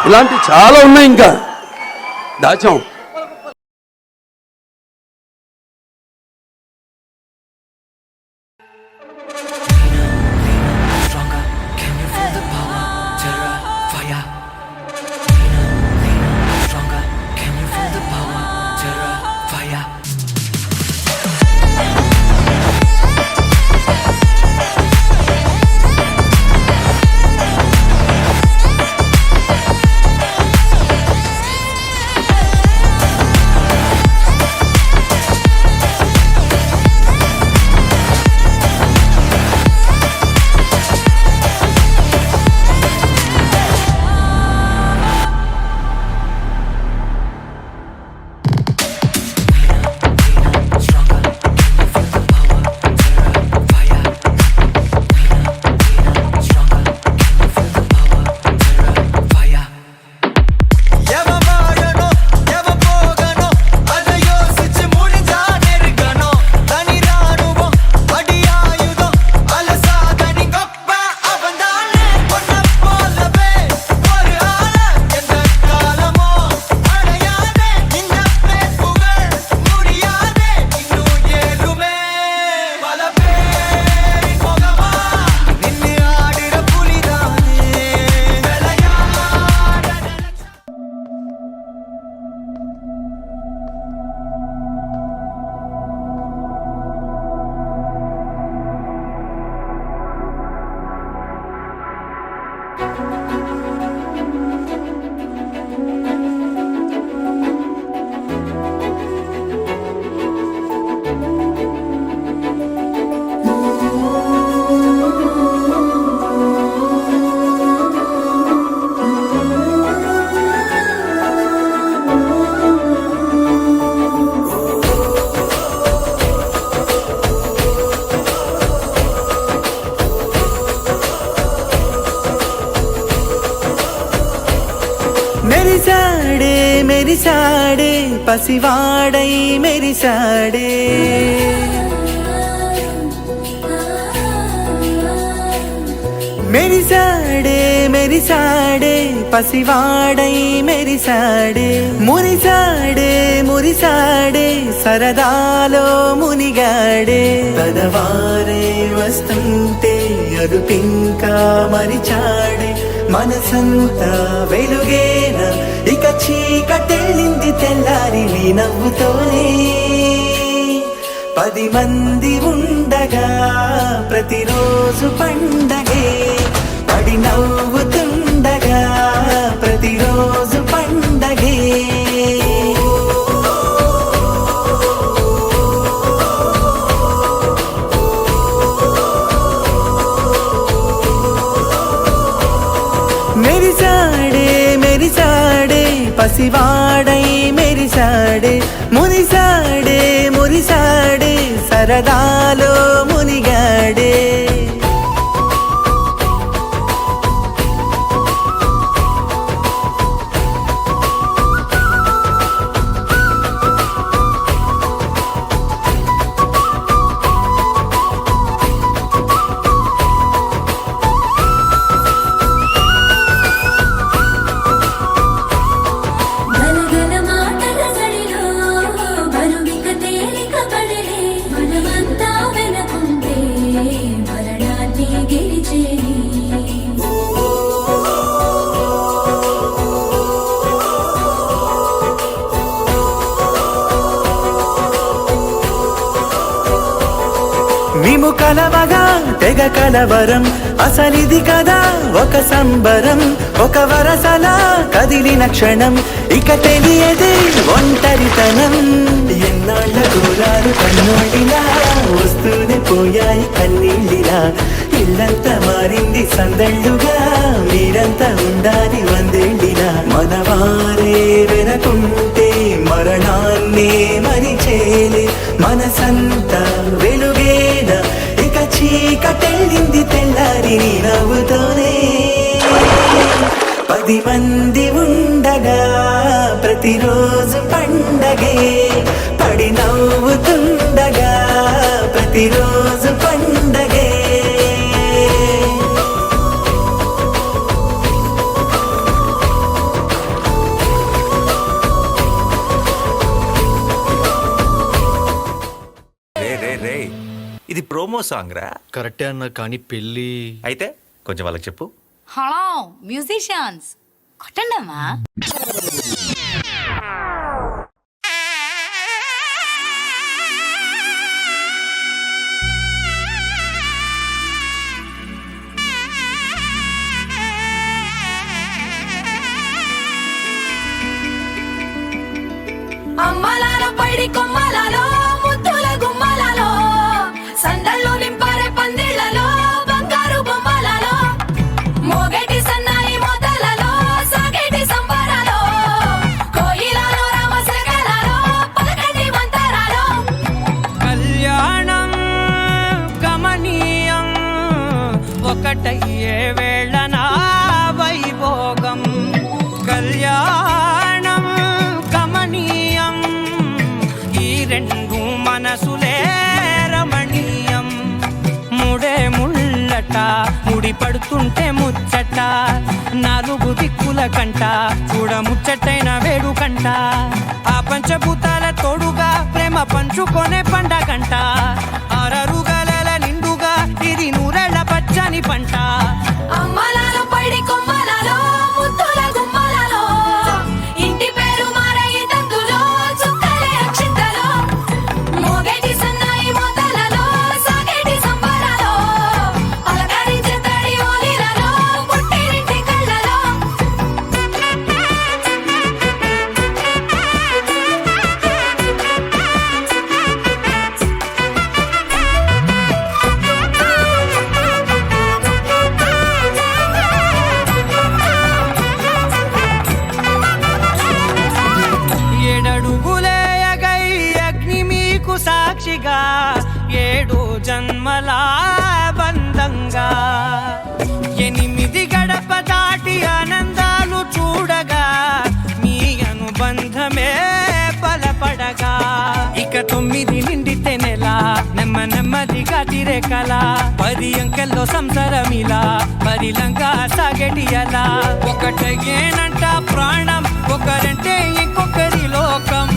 ఇలాంటి చాలా ఉన్నాయి, ఇంకా దాచాం. మెరిసాడే మెరిసాడే పసివాడై మెరిసాడే మెరిసాడే మెరిసాడే పసివాడై మెరిసాడే మురిసాడే మురిసాడే సరదాలో మునిగాడే పదవారే వస్తుంటే అదుపింకా మరిచాడే మనసంతా వెలుగేన ఇక చీకటెళ్ళింది తెల్లారి నీ నవ్వుతోనే 10 మంది ఉండగా ప్రతిరోజు పండగే పడి నవ్వుతుండగా ప్రతిరోజు పండగే మెరిసాడే మెరిసాడే పసివాడై మెరిసాడే మురిసాడే మురిసాడే సరదాలో మునిగాడే మేము కలవగా తెగ కలవరం అసలిది కదా ఒక సంబరం ఒక వరసలా కదిలిన క్షణం ఇక తెలియదే ఒంటరితనం ఎన్నాళ్ళ దూరాలు కన్నోడిలా వస్తూనే పోయాయి కన్నీళ్ళిలా ఇల్లంతా మారింది సందళ్ళుగా మీరంతా ఉండాలి వందేళ్ళిలా మనవారే వెనకుంటే మరణాన్నే మరిచేలే మనసంతా వెలుగేన ఇక చీకటెళ్ళింది తెల్లారి నీ నవ్వుతోనే 10 మంది ఉండగా ప్రతిరోజు పండగే పడి నవ్వుతుండగా ప్రతిరోజు పండగే. 10 మంది ఉండగా ప్రతిరోజు పండగే పడి నవ్వుతుండగా ప్రతిరోజు పండగే. 10 మంది ఉండగా ప్రతిరోజు పండగే పడి నవ్వుతుండగా ప్రతిరోజు పండగే. 10 మంది ఉండగా ప్రతిరోజు పండగే పడి నవ్వుతుండగా ప్రతిరోజు పండగే. 10 మంది ఉండగా ప్రతిరోజు పండగే పడి నవ్వుతుండగా ప్రతిరోజు పండగే. ఇది ప్రోమో సాంగ్ రా. కరెక్టే అన్న, కానీ పెళ్ళి అయితే కొంచెం వాళ్ళకి చెప్పు. Hello musicians కొట్టండమ్మా. అమ్మలాల పైడి కొమ్మలలో ముద్దుల గుమ్మలలో సందళ్ళు నింపారే పందిళ్లలో బంగారు బొమ్మలలో మోగేటి సన్నాయి మోతలలో సాగేటి సంబరాలో కోయిలలో రామశకలలో పలకండి మంతరాలో. కళ్యాణం గమనీయం ఒకటయ్యే వేళ నా వైభోగం. కళ్యాణం గమనీయం ఈ రెండు మనసులే రమణీయం. ముడే ముళ్ళట ముడి పడుతుంటే ముచ్చట నాలుగు దిక్కుల కంట చూడ ముచ్చటైన వేడుకంట. ఆ పంచభూతాల తోడుగా ప్రేమ పంచుకొనే పండగంట. అరరుగలల నిండుగా ఇది నూరెళ్ళ పచ్చని పంట. అమ్మలాల పైడి కొమ్మలలో ముద్దుల గుమ్మలలో ఇంటి పేరు మారయి తందులో చుక్కలే అక్షింతలో మోగేటి సన్నాయి మోతలలో సాగేటి సంబరాలో పలకరించే తడి ఓలిలలో పుట్టినింటి కళ్ళలో. ఏడడుగులేయగై అగ్ని మీకు సాక్షిగా ఏడు జన్మల బంధంగా 8 గడప దాటి ఆనందాలు చూడగా మీ అనుబంధమే బలపడగా. ఇక 9 నిండితే నెల నెమ్మదిగా తిరేకల 10 అంకెల్లో సంసారమిలా పరిలంగా సాగటి అలా. ఒకటేనంట ప్రాణం ఒకరంటే ఇంకొకరి లోకం